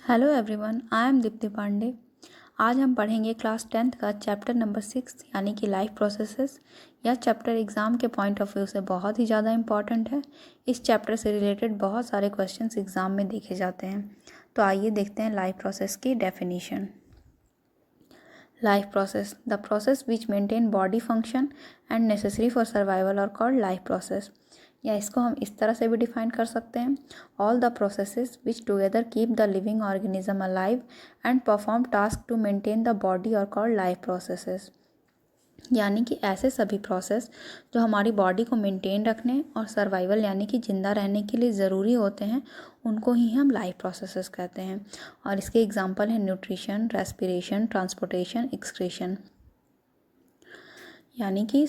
Hello everyone, I am Dipti Pandey. आज हम पढ़ेंगे क्लास 10th का चैप्टर नंबर 6 यानी कि लाइफ प्रोसेसेस। यह चैप्टर एग्ज़ाम के पॉइंट ऑफ व्यू से बहुत ही ज़्यादा इम्पॉर्टेंट है। इस चैप्टर से रिलेटेड बहुत सारे क्वेश्चंस एग्ज़ाम में देखे जाते हैं। तो आइए देखते हैं लाइफ प्रोसेस की definition. Life process, the process which maintain body function and necessary for survival और कॉल्ड लाइफ प्रोसेस। या इसको हम इस तरह से भी डिफाइन कर सकते हैं, all the processes which together keep the living organism alive and perform task to maintain the body और कॉल्ड लाइफ प्रोसेसेस। यानी कि ऐसे सभी प्रोसेस जो हमारी बॉडी को मेंटेन रखने और सर्वाइवल यानी कि ज़िंदा रहने के लिए ज़रूरी होते हैं, उनको ही हम लाइफ प्रोसेसेस कहते हैं। और इसके एग्जांपल हैं न्यूट्रिशन, रेस्पिरेशन, ट्रांसपोर्टेशन, एक्सक्रीशन। यानी कि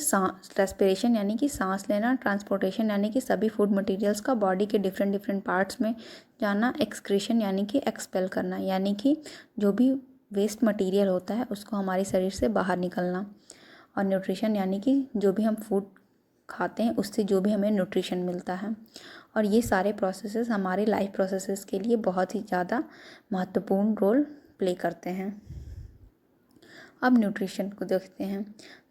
रेस्पिरेशन यानी कि सांस लेना, ट्रांसपोर्टेशन यानी कि सभी फूड मटेरियल्स का बॉडी के डिफरेंट डिफरेंट पार्ट्स में जाना, एक्सक्रीशन यानी कि एक्सपेल करना यानी कि जो भी वेस्ट मटेरियल होता है उसको हमारे शरीर से बाहर निकलना, और न्यूट्रिशन यानी कि जो भी हम फूड खाते हैं उससे जो भी हमें न्यूट्रिशन मिलता है। और ये सारे प्रोसेसेस हमारे लाइफ प्रोसेसेस के लिए बहुत ही ज़्यादा महत्वपूर्ण रोल प्ले करते हैं। अब न्यूट्रिशन को देखते हैं।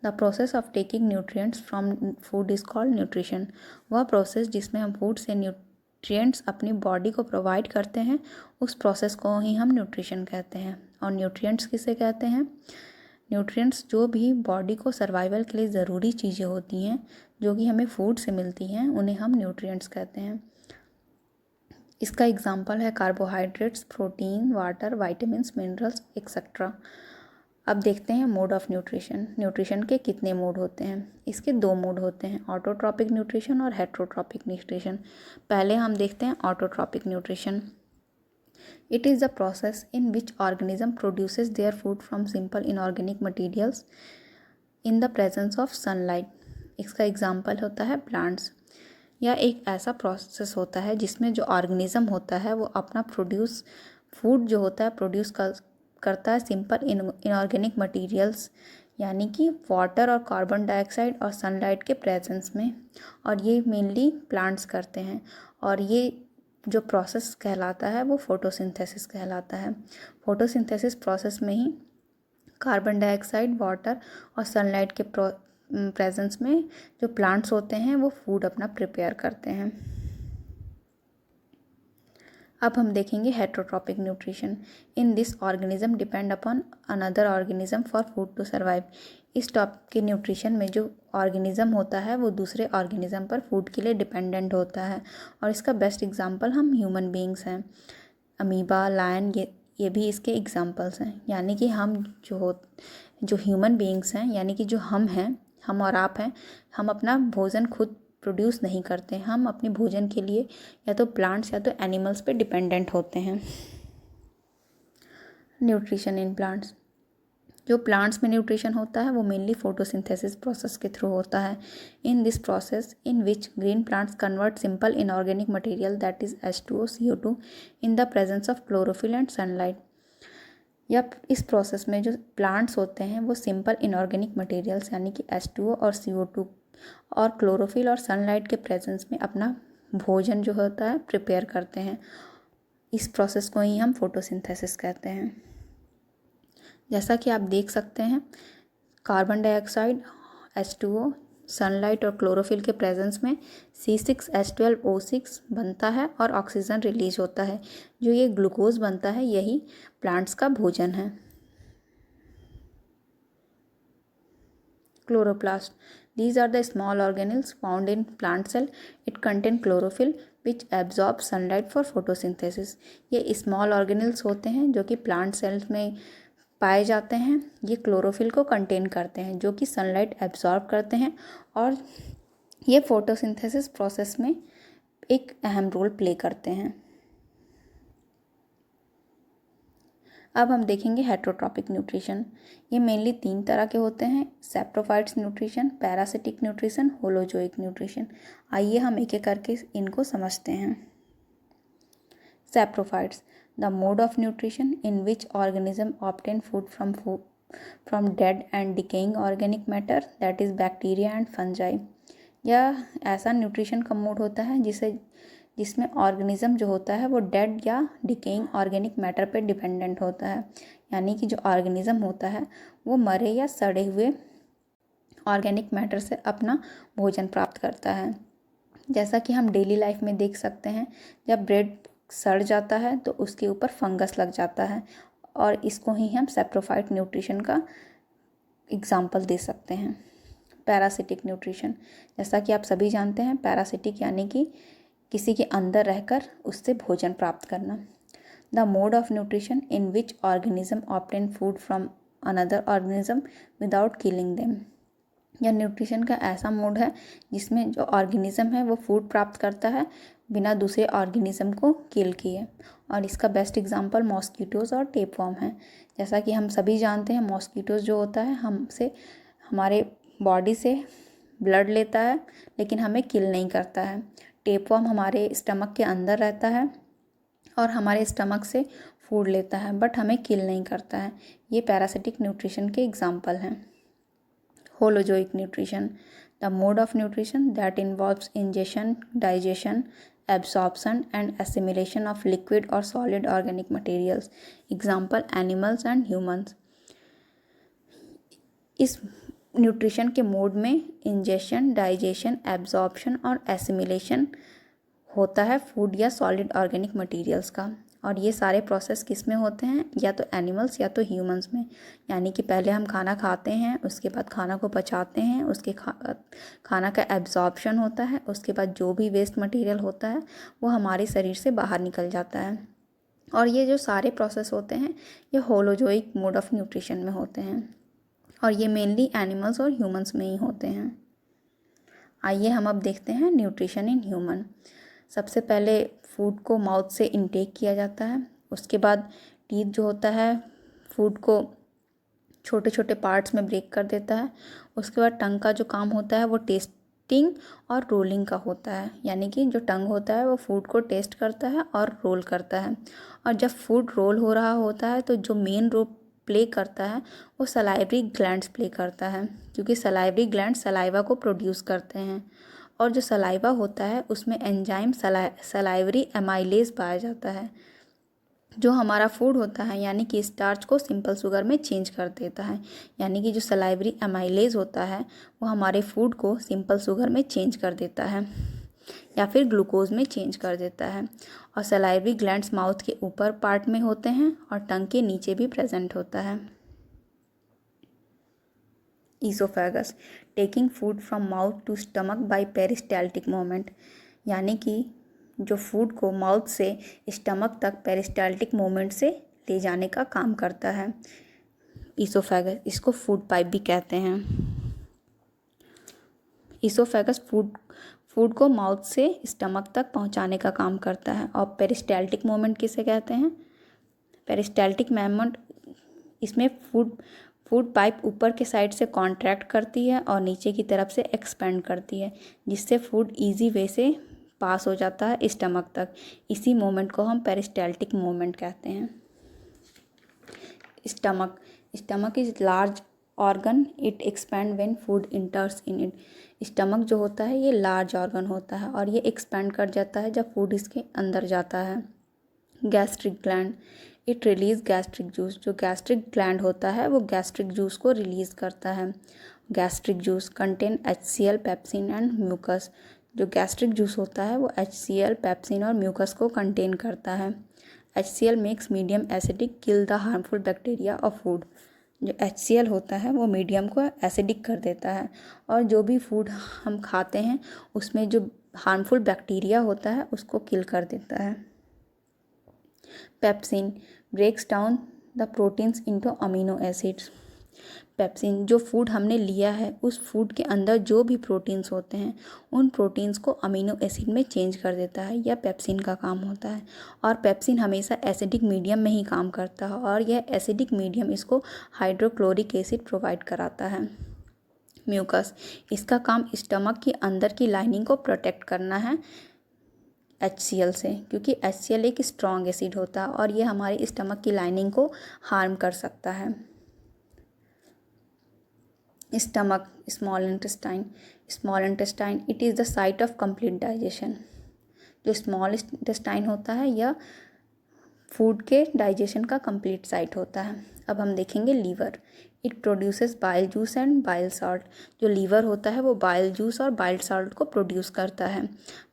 The process of taking nutrients from food is called nutrition. वह प्रोसेस जिसमें हम फूड से न्यूट्रिएंट्स अपनी बॉडी को प्रोवाइड करते हैं, उस प्रोसेस को ही हम न्यूट्रिशन कहते हैं। और न्यूट्रिएंट्स किसे कहते हैं? न्यूट्रिएंट्स जो भी बॉडी को सर्वाइवल के लिए ज़रूरी चीज़ें होती हैं, जो कि हमें फूड से मिलती हैं, उन्हें हम न्यूट्रिएंट्स कहते हैं। इसका एग्जाम्पल है carbohydrates, protein, water, vitamins, minerals etcetera. अब देखते हैं मोड ऑफ न्यूट्रिशन। न्यूट्रिशन के कितने मोड होते हैं? इसके दो मोड होते हैं, ऑटोट्रॉपिक न्यूट्रिशन और हेट्रोट्रॉपिक न्यूट्रिशन। पहले हम देखते हैं autotrophic nutrition. It is the process in which organism produces their food from simple inorganic materials in the presence of sunlight. इसका एग्जाम्पल होता है प्लांट्स। यह एक ऐसा प्रोसेस होता है जिसमें जो ऑर्गेनिज्म होता है वो अपना फूड जो होता है प्रोड्यूस करता है सिंपल इनऑर्गेनिक मटेरियल्स यानी कि वाटर और कार्बन डाइऑक्साइड और सनलाइट के प्रेजेंस में। और ये मेनली प्लांट्स करते हैं। और ये जो प्रोसेस कहलाता है वो फोटोसिंथेसिस कहलाता है। फोटोसिंथेसिस प्रोसेस में ही कार्बन डाइऑक्साइड, वाटर और सनलाइट के प्रेजेंस में जो प्लांट्स होते हैं वो फूड अपना प्रिपेयर करते हैं। अब हम देखेंगे heterotrophic nutrition. In this organism depend upon another organism for food to survive. इस टॉपिक के न्यूट्रिशन में जो ऑर्गेनिज्म होता है वो दूसरे ऑर्गेनिज्म पर फूड के लिए डिपेंडेंट होता है। और इसका बेस्ट एग्जांपल हम ह्यूमन बीइंग्स हैं। अमीबा, लायन, ये भी इसके एग्जांपल्स हैं। यानी कि हम जो ह्यूमन बीइंग्स हैं, यानी कि जो हम हैं, हम और आप हैं, हम अपना भोजन खुद प्रोड्यूस नहीं करते। हम अपने भोजन के लिए या तो प्लांट्स या तो एनिमल्स पे डिपेंडेंट होते हैं। न्यूट्रिशन इन प्लांट्स, जो प्लांट्स में न्यूट्रिशन होता है वो मेनली फोटोसिंथेसिस प्रोसेस के थ्रू होता है। In this process in which green plants convert simple inorganic material that is H2O, CO2 in the presence of chlorophyll and sunlight. या इस प्रोसेस में जो प्लांट्स होते हैं वो सिंपल इनऑर्गेनिक मटेरियल्स यानी कि H2O और CO2 और क्लोरोफिल और सनलाइट के प्रेजेंस में अपना भोजन जो होता है प्रिपेयर करते हैं। इस प्रोसेस को ही हम फोटोसिंथेसिस कहते हैं। जैसा कि आप देख सकते हैं, कार्बन डाइऑक्साइड, H2O, सनलाइट और क्लोरोफिल के प्रेजेंस में C6H12O6 बनता है और ऑक्सीजन रिलीज होता है। जो ये ग्लूकोज बनता है यही प्लांट्स का भोजन है। Chloroplast, these are the small organelles found in plant cell. It contain chlorophyll which absorbs sunlight for photosynthesis. ये स्मॉल ऑर्गेनल्स होते हैं जो कि प्लांट सेल्स में पाए जाते हैं। ये क्लोरोफिल को कंटेन करते हैं जो कि सनलाइट एब्जॉर्ब करते हैं और ये फोटोसिंथेसिस प्रोसेस में एक अहम रोल प्ले करते हैं। अब हम देखेंगे हेट्रोट्रॉपिक न्यूट्रिशन। ये मेनली 3 तरह के होते हैं, saprophytes nutrition, parasitic nutrition, holozoic nutrition. आइए हम एक एक करके इनको समझते हैं। Saprophytes, the mode of nutrition in which organism obtain food from dead and decaying organic matter that is bacteria and fungi. यह ऐसा न्यूट्रिशन का मोड होता है जिसे जिसमें ऑर्गेनिज्म जो होता है वो डेड या डिकेइंग ऑर्गेनिक मैटर पे डिपेंडेंट होता है, यानी कि जो ऑर्गेनिज्म होता है वो मरे या सड़े हुए ऑर्गेनिक मैटर से अपना भोजन प्राप्त करता है। जैसा कि हम डेली लाइफ में देख सकते हैं, जब ब्रेड सड़ जाता है तो उसके ऊपर फंगस लग जाता है, और इसको ही हम सैप्रोफाइट न्यूट्रिशन का एग्जाम्पल दे सकते हैं। पैरासिटिक न्यूट्रिशन, जैसा कि आप सभी जानते हैं, पैरासिटिक यानी कि किसी के अंदर रहकर उससे भोजन प्राप्त करना। The mode of nutrition in which organism obtain food from another organism without killing them. यह न्यूट्रिशन का ऐसा मोड है जिसमें जो ऑर्गेनिज्म है वो फूड प्राप्त करता है बिना दूसरे ऑर्गेनिज्म को किल किए, और इसका बेस्ट एग्जांपल मॉस्किटोज़ और टेपवर्म है। जैसा कि हम सभी जानते हैं, मॉस्किटोज़ जो होता है हमसे हमारे बॉडी से ब्लड लेता है लेकिन हमें किल नहीं करता है। टेपवर्म हमारे स्टमक के अंदर रहता है और हमारे स्टमक से फूड लेता है बट हमें किल नहीं करता है। ये पैरासिटिक न्यूट्रिशन के एग्जाम्पल हैं। Holozoic nutrition, the mode of nutrition that involves ingestion, digestion, absorption and assimilation of liquid or solid organic materials. Example, animals and humans. इस न्यूट्रिशन के मोड में इंजेशन, डाइजेशन, एब्जॉर्प्शन और assimilation होता है food या solid organic materials का, और ये सारे प्रोसेस किस में होते हैं, या तो एनिमल्स या तो ह्यूमंस में। यानी कि पहले हम खाना खाते हैं, उसके बाद खाना को पचाते हैं, उसके खाना का एब्जॉर्प्शन होता है, उसके बाद जो भी वेस्ट मटेरियल होता है वो हमारे शरीर से बाहर निकल जाता है। और ये जो सारे प्रोसेस होते हैं ये होलोजोइक मोड ऑफ न्यूट्रिशन में होते हैं, और ये मेनली एनिमल्स और ह्यूमंस में ही होते हैं। आइए हम अब देखते हैं न्यूट्रिशन इन ह्यूमन। सबसे पहले फूड को माउथ से इनटेक किया जाता है, उसके बाद टीथ जो होता है फूड को छोटे छोटे पार्ट्स में ब्रेक कर देता है। उसके बाद टंग का जो काम होता है वो टेस्टिंग और रोलिंग का होता है, यानी कि जो टंग होता है वो फूड को टेस्ट करता है और रोल करता है। और जब फूड रोल हो रहा होता है तो जो मेन रोल प्ले करता है वो सलाइवरी ग्लैंड्स प्ले करता है, क्योंकि सलाइवरी ग्लैंड सलाइवा को प्रोड्यूस करते हैं, और जो सलाइवा होता है उसमें एंजाइम सलाइवरी एमाइलेज पाया जाता है, जो हमारा फूड होता है यानी कि स्टार्च को सिंपल शुगर में चेंज कर देता है। यानी कि जो सलाइवरी एमाइलेज होता है वो हमारे फूड को सिंपल शुगर में चेंज कर देता है या फिर ग्लूकोज में चेंज कर देता है। और सलाइवरी ग्लैंड्स माउथ के ऊपर पार्ट में होते हैं और टंग के नीचे भी प्रेजेंट होता है। Oesophagus, taking food from mouth to stomach by peristaltic movement, यानी कि जो फूड को माउथ से स्टमक तक पेरिस्टाल्टिक मूवमेंट से ले जाने का काम करता है। ईसोफेगस, इसको फूड पाइप भी कहते हैं। ईसोफेगस फूड को माउथ से स्टमक तक पहुंचाने का काम करता है। और पेरिस्टाल्टिक मूवमेंट किसे कहते हैं? पेरिस्टाल्टिक मूवमेंट, इसमें फूड पाइप ऊपर के साइड से कॉन्ट्रैक्ट करती है और नीचे की तरफ से एक्सपेंड करती है, जिससे फूड इजी वे से पास हो जाता है स्टमक तक। इसी मोमेंट को हम पेरिस्टाल्टिक मोमेंट कहते हैं। Stomach is large organ, it expand when food इंटर्स in it. Stomach जो होता है ये लार्ज ऑर्गन होता है और ये एक्सपैंड कर जाता है जब फूड इसके अंदर जाता है। Gastric gland, it release gastric juice. जो गैस्ट्रिक ग्लैंड होता है वो गैस्ट्रिक जूस को रिलीज़ करता है। Gastric juice contain HCl, pepsin and mucus. जो गैस्ट्रिक जूस होता है वो HCl, पेप्सिन और म्यूकस को कंटेन करता है। HCl makes medium acidic, kill the harmful bacteria of food. जो HCl होता है वो मीडियम को एसिडिक कर देता है और जो भी फूड हम खाते हैं उसमें जो हार्मफुल बैक्टीरिया होता है उसको किल कर देता है। Pepsin breaks down the proteins into amino acids. Pepsin, जो फूड हमने लिया है उस फूड के अंदर जो भी प्रोटीन्स होते हैं उन प्रोटीन्स को अमीनो एसिड में चेंज कर देता है, यह पेप्सिन का काम होता है। और पेप्सिन हमेशा एसिडिक मीडियम में ही काम करता है और यह एसिडिक मीडियम इसको हाइड्रोक्लोरिक एसिड प्रोवाइड कराता है। म्यूकस, इसका काम स्टमक की अंदर की लाइनिंग को प्रोटेक्ट करना है HCl से, क्योंकि HCl एक स्ट्रॉन्ग एसिड होता है और ये हमारी स्टमक की लाइनिंग को हार्म कर सकता है। Stomach, small intestine, it is the site of complete digestion. जो स्मॉल इंटेस्टाइन होता है यह फूड के डाइजेशन का कंप्लीट साइट होता है। अब हम देखेंगे liver. It produces bile juice and bile salt. जो लीवर होता है वो बाइल जूस और बाइल सॉल्ट को प्रोड्यूस करता है।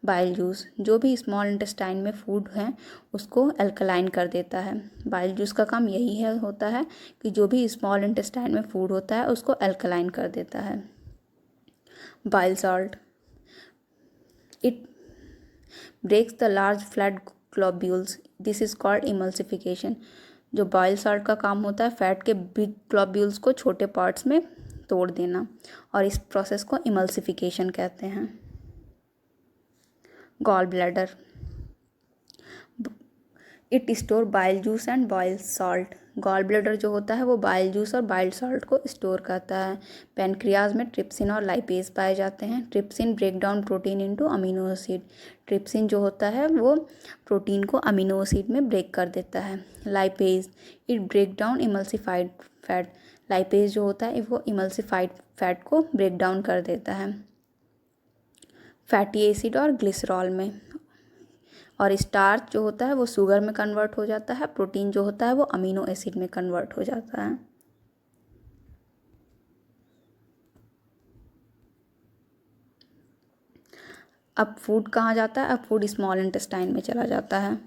बाइल जूस जो भी स्मॉल इंटेस्टाइन में फूड है उसको अल्कलाइन कर देता है। बाइल जूस का काम यही है होता है कि जो भी स्मॉल इंटेस्टाइन में फूड होता है उसको अल्कलाइन कर देता है। Bile salt it breaks the large flat globules, this is called emulsification. जो बाइल सॉल्ट का काम होता है फैट के बिग ग्लोब्यूल्स को छोटे पार्ट्स में तोड़ देना, और इस प्रोसेस को इमल्सिफिकेशन कहते हैं। Gall bladder it store bile juice and bile salt. Gall bladder जो होता है वो बाइल जूस और बाइल सॉल्ट को स्टोर करता है। पैनक्रियाज में ट्रिप्सिन और लाइपेज पाए जाते हैं। Trypsin break down protein into amino acid. Trypsin जो होता है वो प्रोटीन को अमीनो एसिड में ब्रेक कर देता है। Lipase it break down emulsified fat. Lipase जो होता है वो इमल्सिफाइड फैट को ब्रेक डाउन कर देता है फैटी एसिड और ग्लिसरॉल में। और स्टार्च जो होता है वो शुगर में कन्वर्ट हो जाता है। प्रोटीन जो होता है वो अमीनो एसिड में कन्वर्ट हो जाता है। अब फूड कहाँ जाता है? अब फूड स्मॉल इंटेस्टाइन में चला जाता है।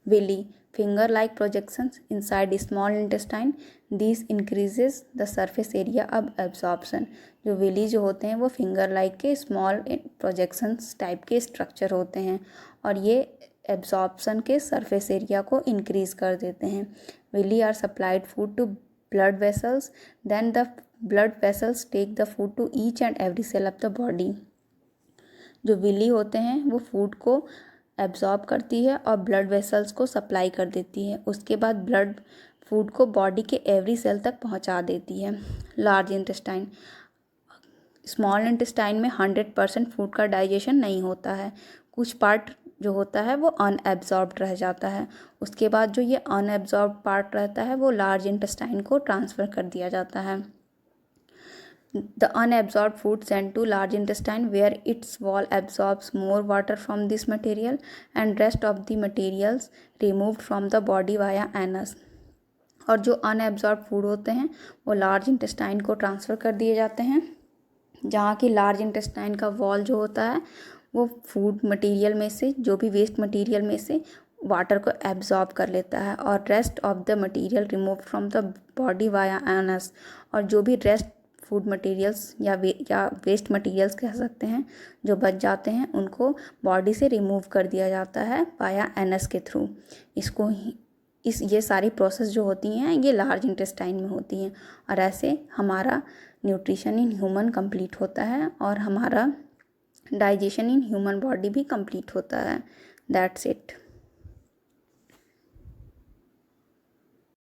Villi finger like projections inside small intestine, these increases the surface area of absorption। जो विली जो होते हैं वो फिंगर लाइक के स्मॉल प्रोजेक्शंस टाइप के स्ट्रक्चर होते हैं और ये एब्जॉर्प्शन के सरफेस एरिया को इंक्रीज कर देते हैं। Villi are supplied food to blood vessels, then the blood vessels take the food to each and every cell of the body. जो विली होते हैं वो फूड को एब्जॉर्ब करती है और ब्लड वेसल्स को सप्लाई कर देती है। उसके बाद ब्लड फूड को बॉडी के एवरी सेल तक पहुंचा देती है। लार्ज इंटेस्टाइन स्मॉल इंटेस्टाइन में 100% फूड का डाइजेशन नहीं होता है। कुछ पार्ट जो होता है वो अनएब्जॉर्ब्ड रह जाता है। उसके बाद जो ये अनएब्जॉर्ब्ड पार्ट रहता है वो लार्ज इंटेस्टाइन को ट्रांसफ़र कर दिया जाता है। The unabsorbed food sent to large intestine where its wall absorbs more water from this material and rest of the materials removed from the body via anus। और जो unabsorbed food होते हैं वो लार्ज इंटेस्टाइन को transfer कर दिए जाते हैं, जहाँ की लार्ज इंटेस्टाइन का वॉल जो होता है वो फूड मटेरियल में से जो भी वेस्ट मटेरियल में से वाटर को एब्जॉर्ब कर लेता है और rest of the material remove from the body via anus. और जो भी रेस्ट फूड मटेरियल्स या वेस्ट मटेरियल्स कह सकते हैं जो बच जाते हैं उनको बॉडी से रिमूव कर दिया जाता है वाया एनस के थ्रू। ये सारी प्रोसेस जो होती हैं ये लार्ज इंटेस्टाइन में होती हैं और ऐसे हमारा न्यूट्रिशन इन ह्यूमन कंप्लीट होता है और हमारा डाइजेशन इन ह्यूमन बॉडी भी कंप्लीट होता है। That's it.